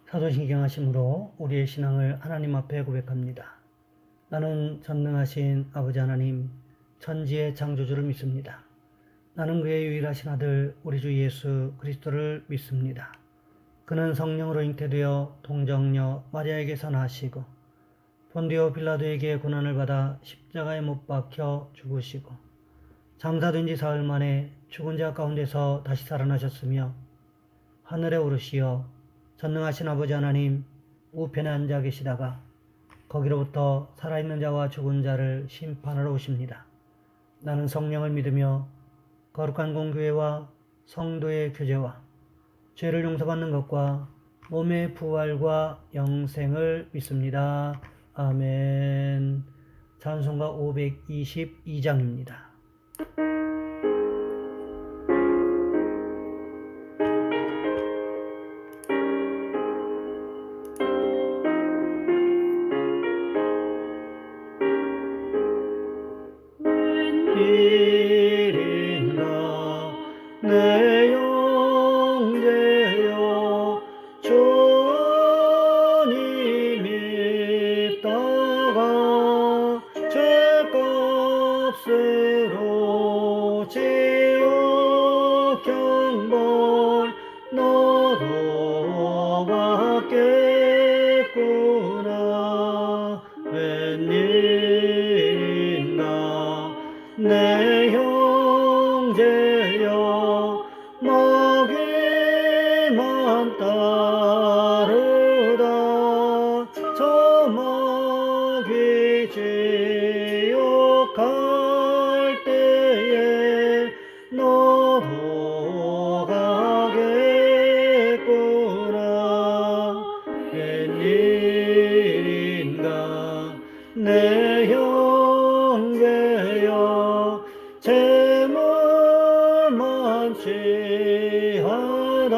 사도신경하심으로 우리의 신앙을 하나님 앞에 고백합니다. 나는 전능하신 아버지 하나님, 천지의 창조주를 믿습니다. 나는 그의 유일하신 아들 우리 주 예수 그리스도를 믿습니다. 그는 성령으로 잉태되어 동정녀 마리아에게서 나시고 본디오 빌라도에게 고난을 받아 십자가에 못 박혀 죽으시고 장사된 지 사흘 만에 죽은 자 가운데서 다시 살아나셨으며 하늘에 오르시어 전능하신 아버지 하나님 우편에 앉아 계시다가 거기로부터 살아있는 자와 죽은 자를 심판하러 오십니다. 나는 성령을 믿으며 거룩한 공교회와 성도의 교제와 죄를 용서받는 것과 몸의 부활과 영생을 믿습니다. 아멘. 찬송가 522장입니다. 웬일인가 내 영제여 주님 믿다가 죄값으로 지옥 경벌 너도 받겠구나. 웬일인가 내 형제여 마귀만 따르다 저 마귀 지옥 갈 때에 너도 가겠구나. 웬일인가 내 형제여 재물만 취하다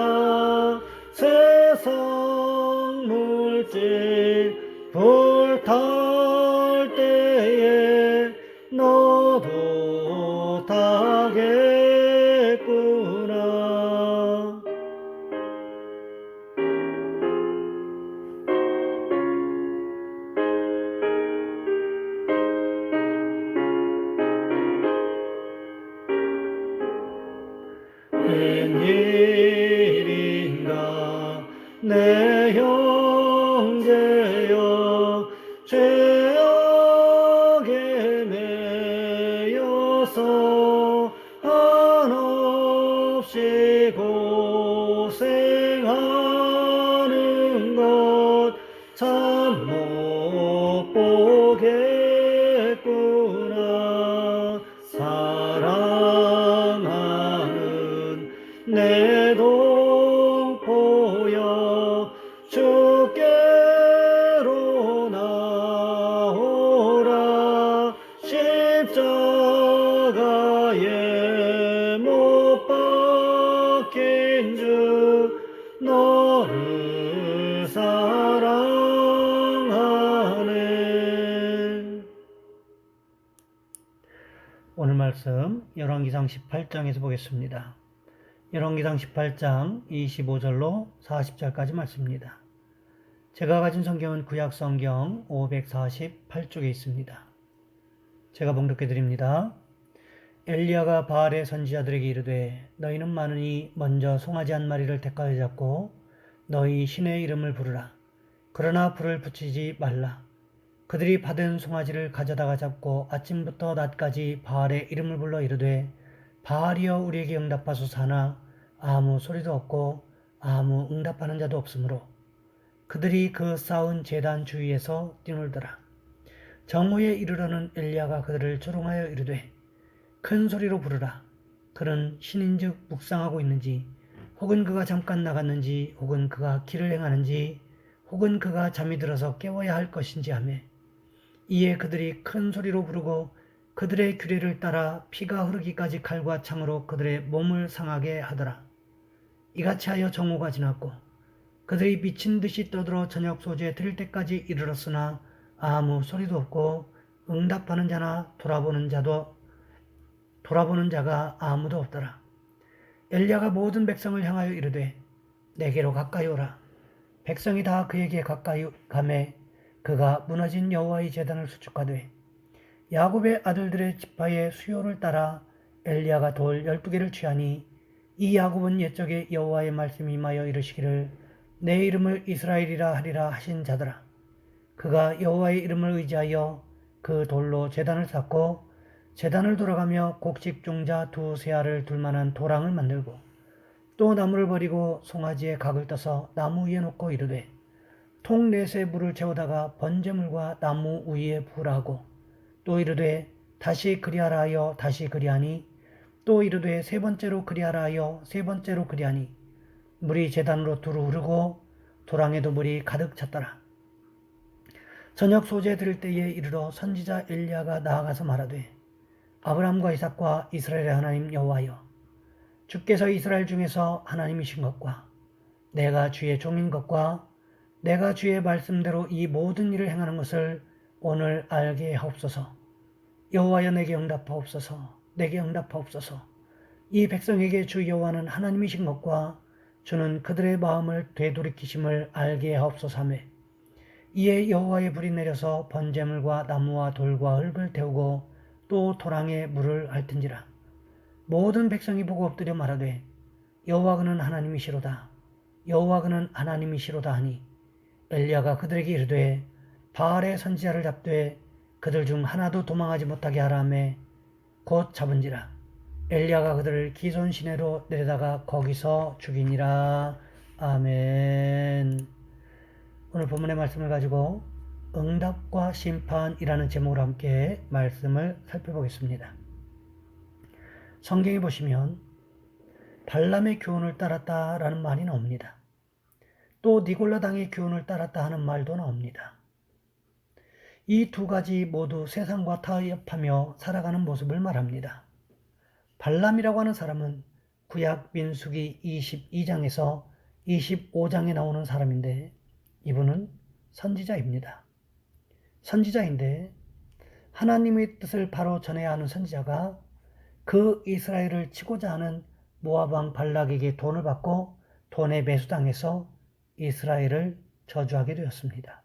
세상 물질 불탈 때에 너도 타겠구나. 웬일인가 내 형제여 죄악에 매여서 한없이 고생하는 것 참 못 보겠구나. 사랑하는 내 동포여 주께로 나오라. 십자가에 못 박힌 주 너를 사랑하네. 오늘 말씀 열왕기상 18장에서 보겠습니다. 열왕기상 18장 25절로 40절까지 말씀입니다. 제가 가진 성경은 구약성경 548쪽에 있습니다. 제가 봉독해 드립니다. 엘리야가 바알의 선지자들에게 이르되 너희는 많으니 먼저 송아지 한 마리를 택하여 잡고 너희 신의 이름을 부르라. 그러나 불을 붙이지 말라. 그들이 받은 송아지를 가져다가 잡고 아침부터 낮까지 바알의 이름을 불러 이르되 바알이여 우리에게 응답하소서 하나 아무 소리도 없고 아무 응답하는 자도 없으므로 그들이 그 쌓은 제단 주위에서 뛰놀더라. 정오에 이르러는 엘리야가 그들을 조롱하여 이르되 큰 소리로 부르라. 그는 신인즉 묵상하고 있는지 혹은 그가 잠깐 나갔는지 혹은 그가 길을 행하는지 혹은 그가 잠이 들어서 깨워야 할 것인지 하며 이에 그들이 큰 소리로 부르고 그들의 규례를 따라 피가 흐르기까지 칼과 창으로 그들의 몸을 상하게 하더라. 이같이 하여 정오가 지났고 그들이 미친 듯이 떠들어 저녁 소재에 들을 때까지 이르렀으나 아무 소리도 없고 응답하는 자나 돌아보는 자가 아무도 없더라. 엘리야가 모든 백성을 향하여 이르되 내게로 가까이 오라. 백성이 다 그에게 가까이 가매 그가 무너진 여호와의 제단을 수축하되 야곱의 아들들의 지파의 수요를 따라 엘리야가 돌 12개를 취하니 이 야곱은 옛적에 여호와의 말씀이 임하여 이르시기를 내 이름을 이스라엘이라 하리라 하신 자더라. 그가 여호와의 이름을 의지하여 그 돌로 제단을 쌓고 제단을 돌아가며 곡식 종자 두세 알을 둘 만한 도랑을 만들고 또 나무를 버리고 송아지에 각을 떠서 나무 위에 놓고 이르되 통 넷에 물을 채우다가 번제물과 나무 위에 부으라고 또 이르되 다시 그리하라 하여 다시 그리하니 또 이르되 세 번째로 그리하라 하여 세 번째로 그리하니 물이 제단으로 두루 흐르고 도랑에도 물이 가득 찼더라. 저녁 소재 들을 때에 이르러 선지자 엘리야가 나아가서 말하되 아브라함과 이삭과 이스라엘의 하나님 여호와여 주께서 이스라엘 중에서 하나님이신 것과 내가 주의 종인 것과 내가 주의 말씀대로 이 모든 일을 행하는 것을 오늘 알게 하옵소서. 여호와여 내게 응답하옵소서. 내게 응답하옵소서. 이 백성에게 주 여호와는 하나님이신 것과 주는 그들의 마음을 되돌이키심을 알게 하옵소서하며 이에 여호와의 불이 내려서 번제물과 나무와 돌과 흙을 태우고 또 도랑에 물을 핥은지라. 모든 백성이 보고 엎드려 말하되 여호와 그는 하나님이시로다. 여호와 그는 하나님이시로다 하니 엘리야가 그들에게 이르되 바알의 선지자를 잡되 그들 중 하나도 도망하지 못하게 하라 하매 곧 잡은지라. 엘리야가 그들을 기손 시내로 내려다가 거기서 죽이니라. 아멘. 오늘 본문의 말씀을 가지고 응답과 심판이라는 제목으로 함께 말씀을 살펴보겠습니다. 성경에 보시면 발람의 교훈을 따랐다라는 말이 나옵니다. 또 니골라 당의 교훈을 따랐다 하는 말도 나옵니다. 이 두 가지 모두 세상과 타협하며 살아가는 모습을 말합니다. 발람이라고 하는 사람은 구약 민수기 22장에서 25장에 나오는 사람인데 이분은 선지자입니다. 선지자인데 하나님의 뜻을 바로 전해야 하는 선지자가 그 이스라엘을 치고자 하는 모압 왕 발락에게 돈을 받고 돈에 매수당해서 이스라엘을 저주하게 되었습니다.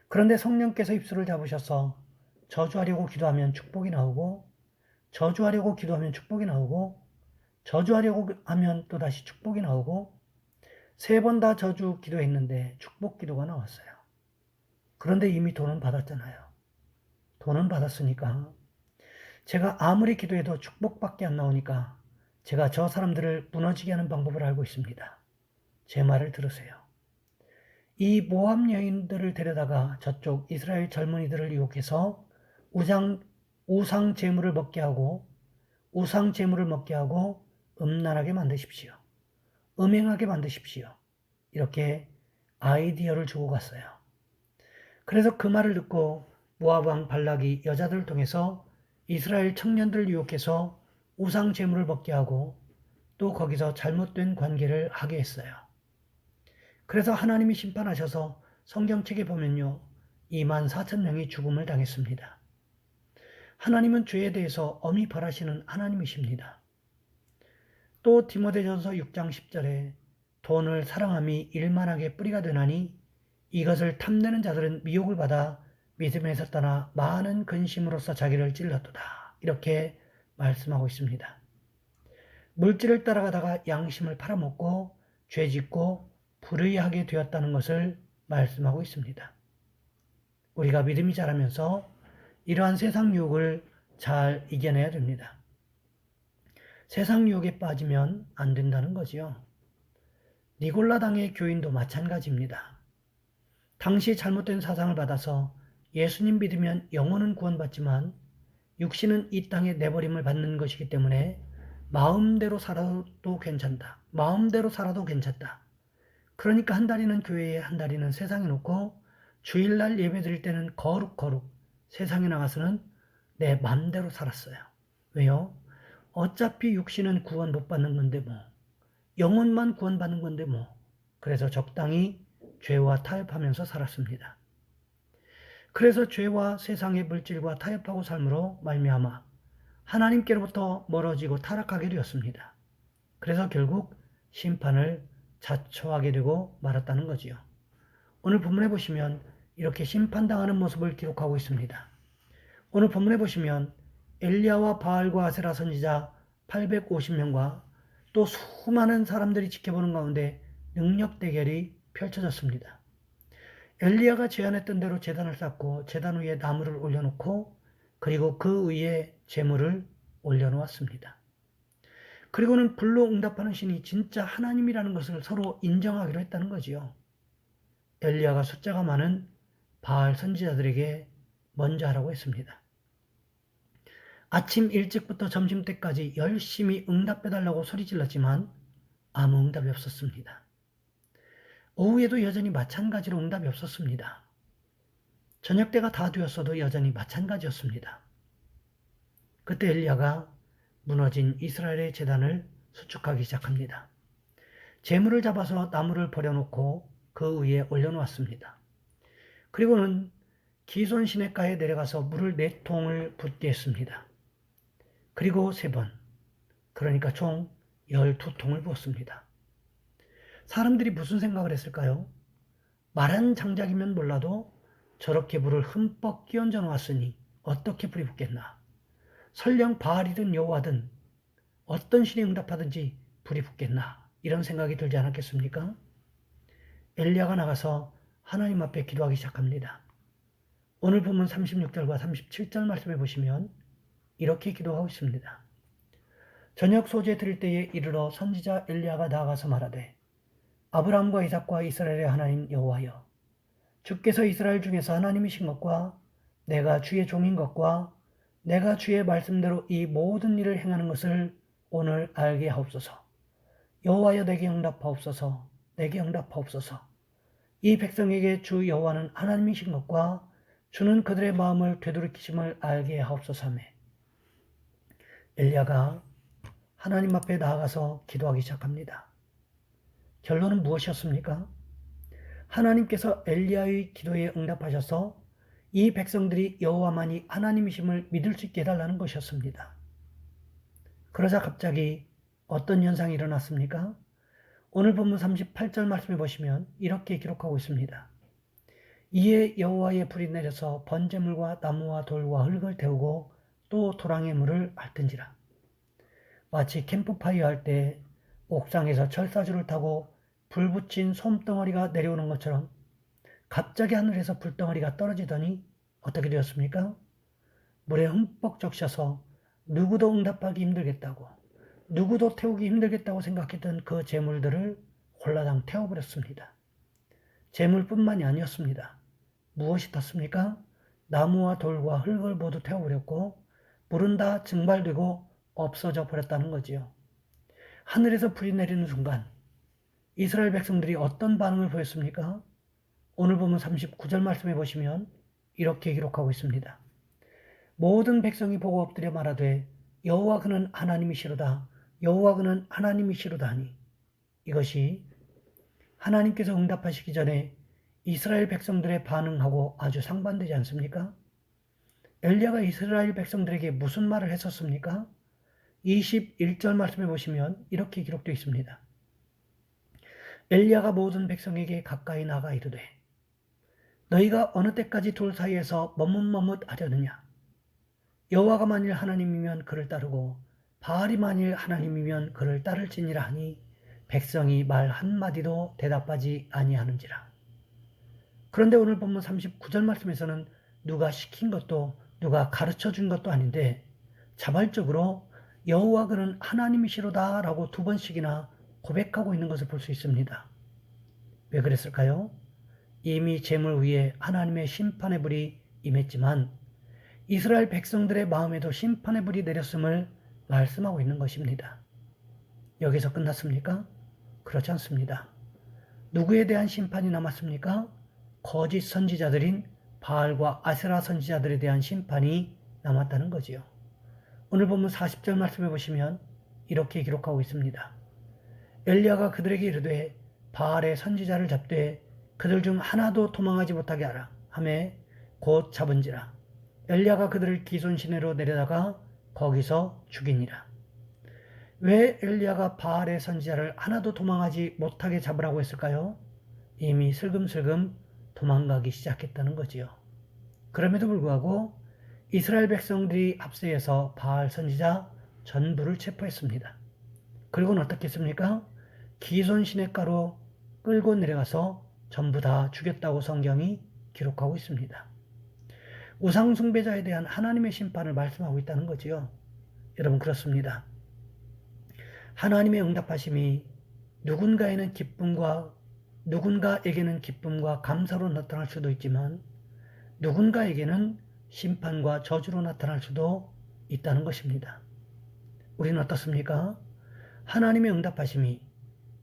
그런데 성령께서 입술을 잡으셔서 저주하려고 기도하면 축복이 나오고 저주하려고 기도하면 축복이 나오고 저주하려고 하면 또다시 축복이 나오고 세 번 다 저주 기도했는데 축복 기도가 나왔어요. 그런데 이미 돈은 받았잖아요. 돈은 받았으니까 제가 아무리 기도해도 축복밖에 안 나오니까 제가 저 사람들을 무너지게 하는 방법을 알고 있습니다. 제 말을 들으세요. 이 모압 여인들을 데려다가 저쪽 이스라엘 젊은이들을 유혹해서 우상 제물을 먹게 하고 음란하게 만드십시오. 음행하게 만드십시오. 이렇게 아이디어를 주고 갔어요. 그래서 그 말을 듣고 모압 왕 발락이 여자들을 통해서 이스라엘 청년들을 유혹해서 우상 제물을 먹게 하고 또 거기서 잘못된 관계를 하게 했어요. 그래서 하나님이 심판하셔서 성경책에 보면요. 24,000명이 죽음을 당했습니다. 하나님은 죄에 대해서 엄히 벌하시는 하나님이십니다. 또 디모데전서 6장 10절에 돈을 사랑함이 일만하게 뿌리가 되나니 이것을 탐내는 자들은 미혹을 받아 믿음에서 떠나 많은 근심으로써 자기를 찔렀도다. 이렇게 말씀하고 있습니다. 물질을 따라가다가 양심을 팔아먹고 죄짓고 불의하게 되었다는 것을 말씀하고 있습니다. 우리가 믿음이 자라면서 이러한 세상 유혹을 잘 이겨내야 됩니다. 세상 유혹에 빠지면 안 된다는 거지요. 니골라 당의 교인도 마찬가지입니다. 당시 잘못된 사상을 받아서 예수님 믿으면 영혼은 구원받지만 육신은 이 땅에 내버림을 받는 것이기 때문에 마음대로 살아도 괜찮다. 마음대로 살아도 괜찮다. 그러니까 한 다리는 교회에 한 다리는 세상에 놓고 주일날 예배 드릴 때는 거룩 세상에 나가서는 내 마음대로 살았어요. 왜요? 어차피 육신은 구원 못 받는 건데 뭐 영혼만 구원받는 건데 뭐 그래서 적당히 죄와 타협하면서 살았습니다. 그래서 죄와 세상의 물질과 타협하고 삶으로 말미암아 하나님께로부터 멀어지고 타락하게 되었습니다. 그래서 결국 심판을 자초하게 되고 말았다는 거지요. 오늘 본문에 보시면 이렇게 심판당하는 모습을 기록하고 있습니다. 오늘 본문에 보시면 엘리야와 바알과 아세라 선지자 850명과 또 수많은 사람들이 지켜보는 가운데 능력 대결이 펼쳐졌습니다. 엘리야가 제안했던 대로 제단을 쌓고 제단 위에 나무를 올려놓고 그리고 그 위에 제물을 올려놓았습니다. 그리고는 불로 응답하는 신이 진짜 하나님이라는 것을 서로 인정하기로 했다는 거지요. 엘리야가 숫자가 많은 바알 선지자들에게 먼저 하라고 했습니다. 아침 일찍부터 점심때까지 열심히 응답해달라고 소리질렀지만 아무 응답이 없었습니다. 오후에도 여전히 마찬가지로 응답이 없었습니다. 저녁때가 다 되었어도 여전히 마찬가지였습니다. 그때 엘리야가 무너진 이스라엘의 제단을 수축하기 시작합니다. 제물을 잡아서 나무를 버려놓고 그 위에 올려놓았습니다. 그리고는 기손 시냇가에 내려가서 물을 4통을 붓게 했습니다. 그리고 3번, 그러니까 총 12통을 부었습니다. 사람들이 무슨 생각을 했을까요? 말한 장작이면 몰라도 저렇게 물을 흠뻑 끼얹어 놓았으니 어떻게 불이 붙겠나. 설령 바알이든 여호와든 어떤 신이 응답하든지 불이 붙겠나. 이런 생각이 들지 않았겠습니까? 엘리야가 나가서 하나님 앞에 기도하기 시작합니다. 오늘 본문 36절과 37절 말씀해 보시면 이렇게 기도하고 있습니다. 저녁 소재 드릴 때에 이르러 선지자 엘리야가 나아가서 말하되 아브라함과 이삭과 이스라엘의 하나님 여호와여, 주께서 이스라엘 중에서 하나님이신 것과 내가 주의 종인 것과 내가 주의 말씀대로 이 모든 일을 행하는 것을 오늘 알게 하옵소서. 여호와여, 내게 응답하옵소서. 내게 응답하옵소서. 이 백성에게 주 여호와는 하나님이신 것과 주는 그들의 마음을 되돌이키심을 알게 하옵소서 하며 엘리야가 하나님 앞에 나아가서 기도하기 시작합니다. 결론은 무엇이었습니까? 하나님께서 엘리야의 기도에 응답하셔서 이 백성들이 여호와만이 하나님이심을 믿을 수 있게 해달라는 것이었습니다. 그러자 갑자기 어떤 현상이 일어났습니까? 오늘 본문 38절 말씀해 보시면 이렇게 기록하고 있습니다. 이에 여호와의 불이 내려서 번제물과 나무와 돌과 흙을 태우고 또 도랑의 물을 앓든지라. 마치 캠프파이어 할 때 옥상에서 철사줄을 타고 불 붙인 솜덩어리가 내려오는 것처럼 갑자기 하늘에서 불덩어리가 떨어지더니 어떻게 되었습니까? 물에 흠뻑 적셔서 누구도 응답하기 힘들겠다고, 누구도 태우기 힘들겠다고 생각했던 그 재물들을 홀라당 태워버렸습니다. 재물뿐만이 아니었습니다. 무엇이 탔습니까? 나무와 돌과 흙을 모두 태워버렸고 물은 다 증발되고 없어져 버렸다는 거지요. 하늘에서 불이 내리는 순간 이스라엘 백성들이 어떤 반응을 보였습니까? 오늘 보면 39절 말씀해 보시면 이렇게 기록하고 있습니다. 모든 백성이 보고 엎드려 말하되 여호와 그는 하나님이시로다. 여호와 그는 하나님이시로다 하니, 이것이 하나님께서 응답하시기 전에 이스라엘 백성들의 반응하고 아주 상반되지 않습니까? 엘리야가 이스라엘 백성들에게 무슨 말을 했었습니까? 21절 말씀해 보시면 이렇게 기록되어 있습니다. 엘리야가 모든 백성에게 가까이 나가 이르되 너희가 어느 때까지 돌 사이에서 머뭇머뭇하려느냐. 여호와가 만일 하나님이면 그를 따르고 바알이 만일 하나님이면 그를 따를지니라 하니 백성이 말 한마디도 대답하지 아니하는지라. 그런데 오늘 본문 39절 말씀에서는 누가 시킨 것도 누가 가르쳐 준 것도 아닌데 자발적으로 여호와 그는 하나님이시로다 라고 2번씩이나 고백하고 있는 것을 볼 수 있습니다. 왜 그랬을까요? 이미 제물 위에 하나님의 심판의 불이 임했지만 이스라엘 백성들의 마음에도 심판의 불이 내렸음을 말씀하고 있는 것입니다. 여기서 끝났습니까? 그렇지 않습니다. 누구에 대한 심판이 남았습니까? 거짓 선지자들인 바알과 아세라 선지자들에 대한 심판이 남았다는 거지요. 오늘 보면 40절 말씀해 보시면 이렇게 기록하고 있습니다. 엘리야가 그들에게 이르되 바알의 선지자를 잡되 그들 중 하나도 도망하지 못하게 하라 하매 곧 잡은지라. 엘리야가 그들을 기손 시내로 내려다가 거기서 죽이니라. 왜 엘리야가 바알의 선지자를 하나도 도망하지 못하게 잡으라고 했을까요? 이미 슬금슬금 도망가기 시작했다는 거지요. 그럼에도 불구하고 이스라엘 백성들이 합세해서 바알 선지자 전부를 체포했습니다. 그리고는 어떻게 했습니까? 기손 시냇가로 끌고 내려가서 전부 다 죽였다고 성경이 기록하고 있습니다. 우상 숭배자에 대한 하나님의 심판을 말씀하고 있다는 거지요. 여러분, 그렇습니다. 하나님의 응답하심이 누군가에게는 기쁨과 감사로 나타날 수도 있지만 누군가에게는 심판과 저주로 나타날 수도 있다는 것입니다. 우리는 어떻습니까? 하나님의 응답하심이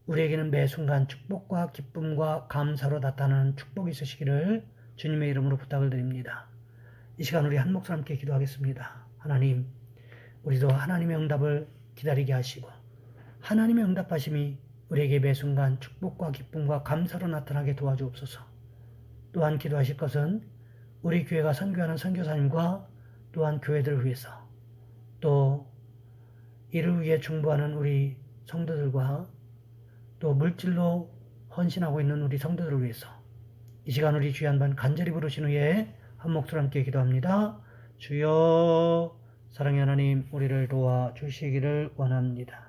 우리에게는 매 순간 축복과 기쁨과 감사로 나타나는 축복이 있으시기를 주님의 이름으로 부탁을 드립니다. 이 시간 우리 한 목소리 함께 기도하겠습니다. 하나님, 우리도 하나님의 응답을 기다리게 하시고 하나님의 응답하심이 우리에게 매 순간 축복과 기쁨과 감사로 나타나게 도와주옵소서. 또한 기도하실 것은 우리 교회가 선교하는 선교사님과 또한 교회들을 위해서, 또 이를 위해 중보하는 우리 성도들과 또 물질로 헌신하고 있는 우리 성도들을 위해서 이 시간 우리 주여 한번 간절히 부르신 후에 한 목소리 함께 기도합니다. 주여, 사랑의 하나님, 우리를 도와주시기를 원합니다.